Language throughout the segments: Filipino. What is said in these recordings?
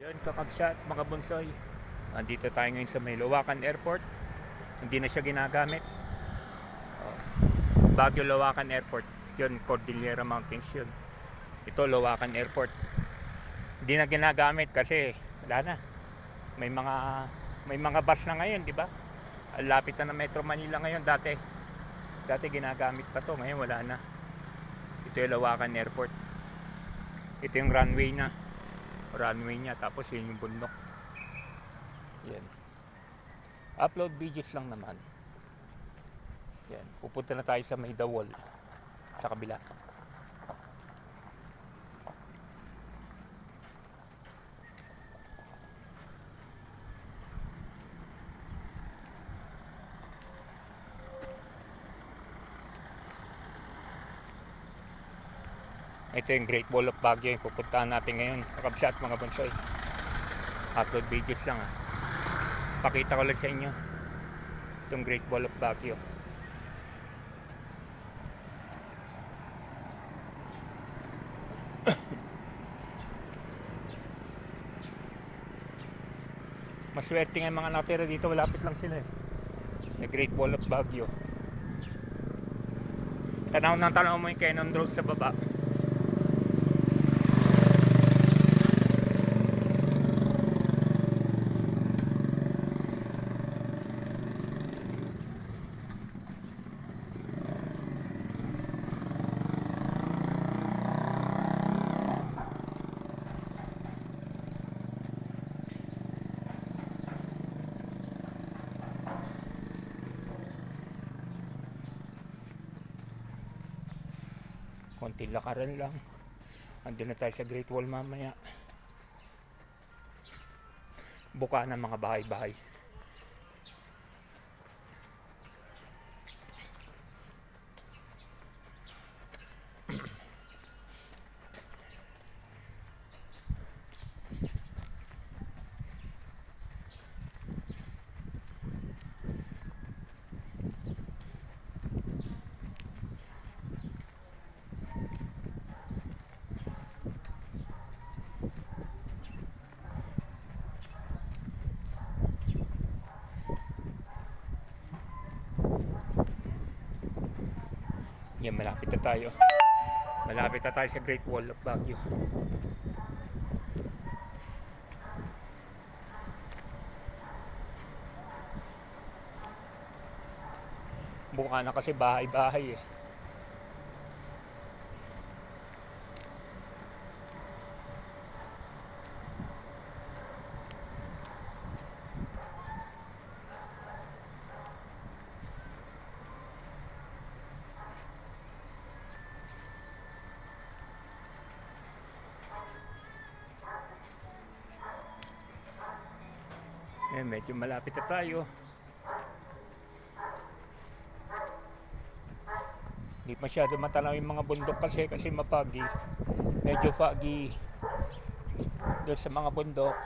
Yun, kakabsat mga bunsoy. Andito tayo ngayon sa may Lawakan Airport. Hindi na siya ginagamit. Oh, Baguio Lawakan Airport. Yun, Cordillera Mountains yun. Ito, Lawakan Airport. Hindi na ginagamit kasi wala na. May mga bus na ngayon, di ba? Lapit na ng Metro Manila ngayon. Dati ginagamit pa to, ngayon wala na. Ito yung Lawakan Airport. Ito yung runway niya, tapos yun yung bundok. Yan. Upload videos lang naman. Yan. Pupunta na tayo sa may The Wall. Sa kabila. Ito yung Great Wall of Baguio yung pupuntahan natin ngayon. Kakabsat mga bunsoy. Upload videos lang Pakita ko lang sa inyo itong Great Wall of Baguio. Maswerte nga yung mga natira dito, malapit lang sila The Great Wall of Baguio. Tanaw mo yung Cannon Road sa baba. Konting lakaran lang. Andun na tayo sa Great Wall mamaya. Buka ng mga bahay-bahay. Yan, malapit na tayo. Malapit na tayo sa Great Wall of Baguio. Buka na kasi bahay-bahay medyo malapit na tayo. Hindi masyado matanaw yung mga bundok kasi mapagi. Medyo foggy doon sa mga bundok.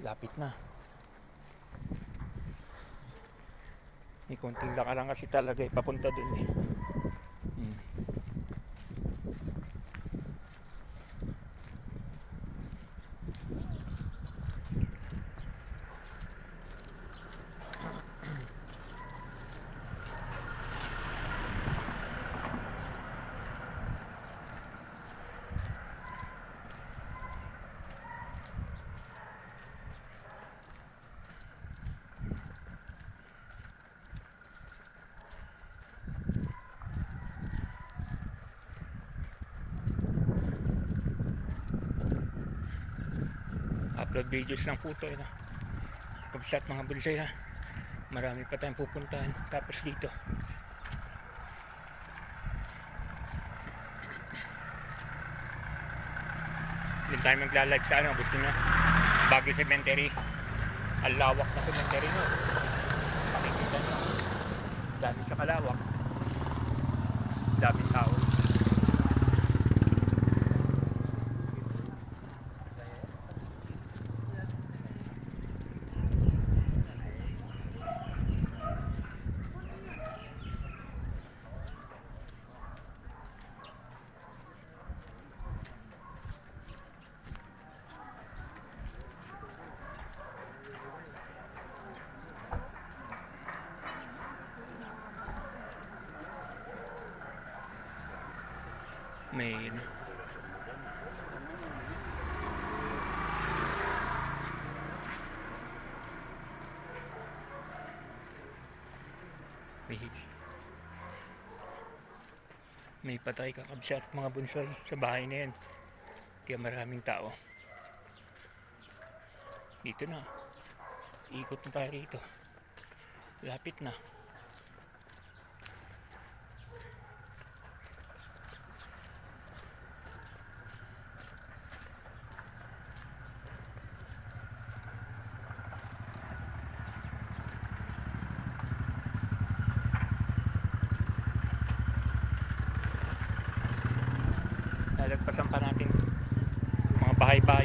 Lapit na. May konting lakaran kasi talaga papunta dun Upload videos lang po ito Pag-shot mga bulsay marami pa tayong pupuntahan. Tapos dito din tayo magla-live sa gusto nyo Baguio Cemetery. Ang lawak na cemetery pakikita nyo, dami sa kalawak, daming tao. May ano. May patay kakabsat mga bunsoy sa bahay na yan. Kaya maraming tao. Dito na. Ikot na tayo rito. Lapit na. Lalagpasan pa natin mga bahay-bahay.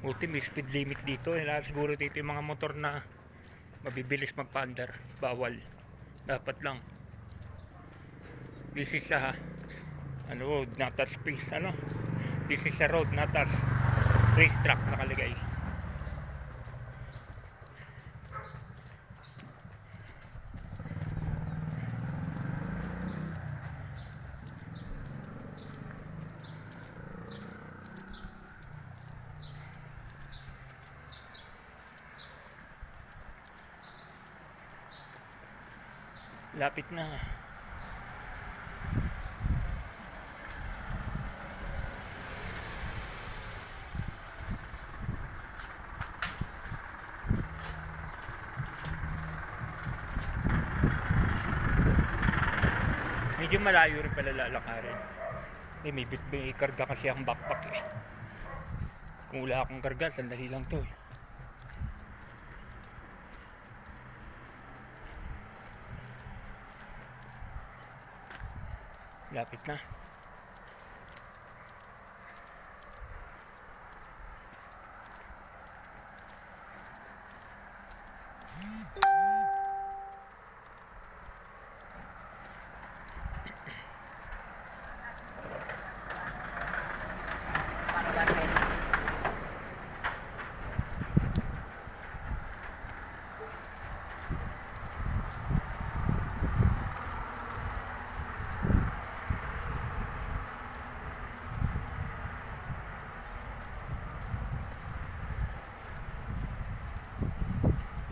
Buti may speed limit dito. Siguro dito yung mga motor na mabibilis magpa-under. Bawal. Dapat lang. This is a road, not a space. This is a road, not a racetrack nakalagay. Lapit na. Medyo malayo rin pala lalakarin. May karga kasi ang backpack eh. Kung wala akong karga, sandali lang to eh. Lapit na.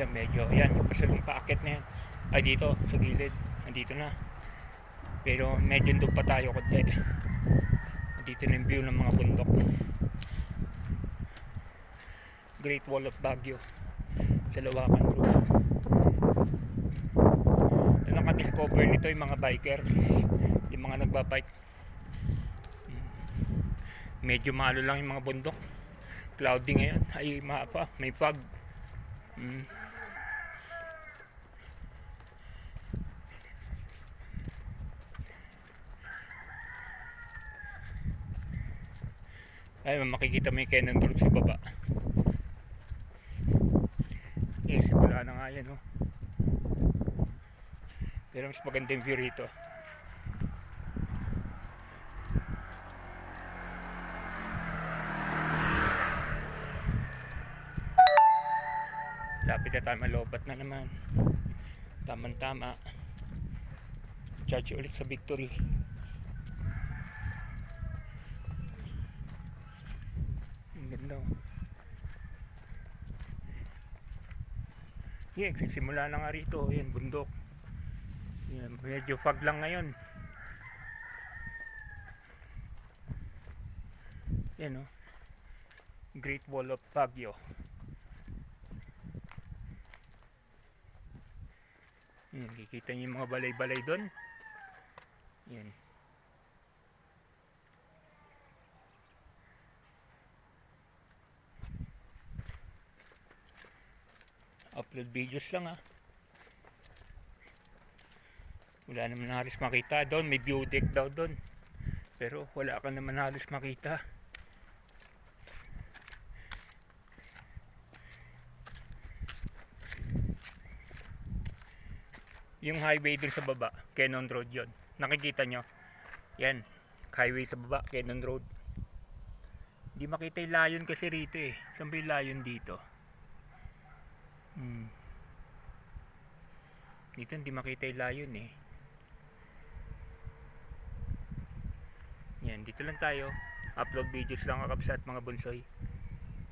Yan medyo, yan yung paakit na yan. Ay dito, sa gilid. Nandito na. Pero medyo doon pa tayo konti. Dito na yung view ng mga bundok. Great Wall of Baguio. Sa Lawakan Road. Yung naka-discover nito yung mga biker. Yung mga nagbabike. Medyo malo lang yung mga bundok. Cloudy ngayon. Ay mapa, may fog. Ay, makikita mo yung Cannon Road sa baba. Simula na nga yan, oh. Pero mas maganda yung view rito. Lapit na tayo, malobat na naman. Tamang-tama. Charge ulit sa Victory. Ganda. Yan, simula na nga rito. Yan, bundok. Yan, medyo fog lang ngayon. Yan, oh. Great Wall of Baguio. Yan, kikita niyo yung mga balay-balay doon. Yan. Upload videos lang wala naman halos makita doon. May view deck daw doon, pero wala ka naman halos makita. Yung highway dun sa baba, Cannon Road yon. Nakikita nyo? Yan, highway sa baba, Cannon Road. Hindi makita yung layon kasi rito eh. Saan ba yung layon dito? Dito hindi makita yung layon eh. Yan, dito lang tayo. Upload videos lang kakabsat mga bunsoy.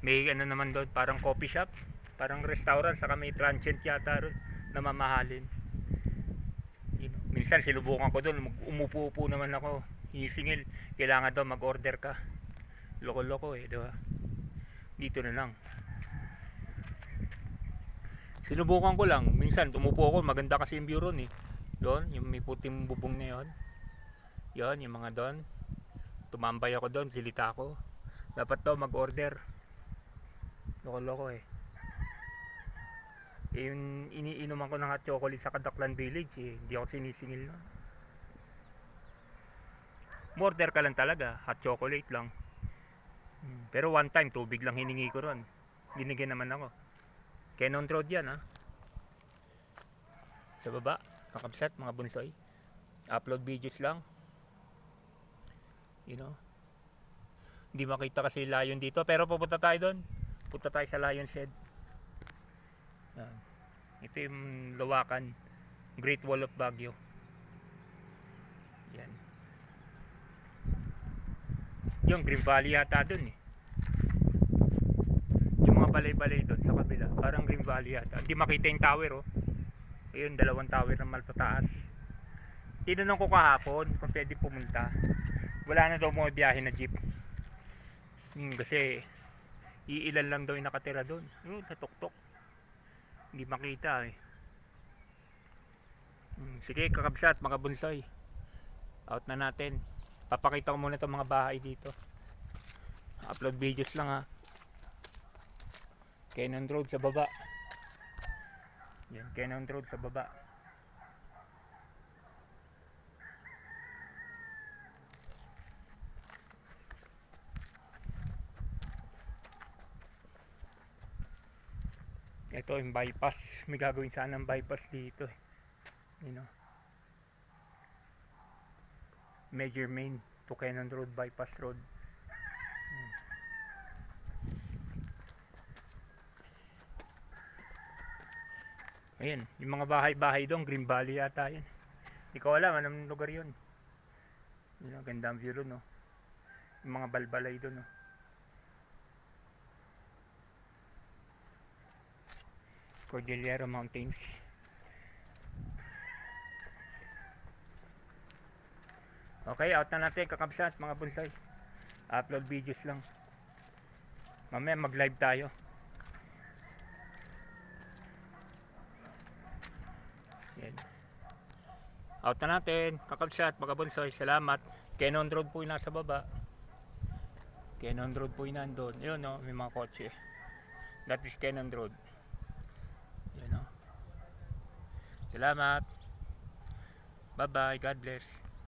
May ano naman doon, parang coffee shop, parang restaurant, saka may transient yata ron na mamahalin. Minsan sinubukan ko doon, umupo-upo naman ako, hinisingil, kailangan daw mag-order ka. Loko-loko eh, diba? Dito na lang. Sinubukan ko lang, minsan umupo ako, maganda kasi yung view ron eh. Doon, yung may puting bubong na yon. Yon, yung mga doon. Tumambay ako doon, silita ako. Dapat daw mag-order. Loko-loko eh. Yung iniinuman ko ng hot chocolate sa Kadaklan Village eh. Hindi ako sinisingil na. Order ka lang talaga, hot chocolate lang. Pero one time, tubig lang hiningi ko ron. Binigyan naman ako. Cannon Road yan ha. Sa baba, kakabsat mga bunsoy. Upload videos lang. You know. Hindi makita kasi layon dito. Pero pupunta tayo doon. Punta tayo sa Lion Shed. Yan. Ito yung Lawakan, Great Wall of Baguio. Yan. Yung Green Valley yata dun eh. Yung mga balay-balay dun sa kabila, parang Green Valley yata. Hindi makita yung tower oh. Ayun, dalawang tower na malpataas. Tinanong ko kahapon kung pwede pumunta. Wala na daw mga biyahe na jeep. Kasi iilan lang daw yung nakatira dun. Yun, natuktok. Hindi makita eh. Sige kakabsat mga bunsoy, out na natin. Papakita ko muna itong mga bahay dito. Upload videos lang ha. Cannon Road sa baba. Yan, Cannon Road sa baba. Ito yung bypass. May gagawin sana ng bypass dito eh. You know, Major Main to Cannon Road Bypass Road. Ayan, yung mga bahay-bahay doon, Green Valley yata yan. Hindi ko alam anong lugar yun. Yun, ganda ang view doon no. Yung mga balbalay doon no. Cordillera Mountains. Okay, out na natin kakabsat mga bunsoy. Upload videos lang. Mamaya mag-live tayo. Yan. Out na natin kakabsat mga bunsoy. Salamat. Cannon Road po yung nasa baba. Cannon Road po yung nandun. Yun no, may mga kotse. That is Cannon Road. Yan no. Salamat. Bye bye. God bless.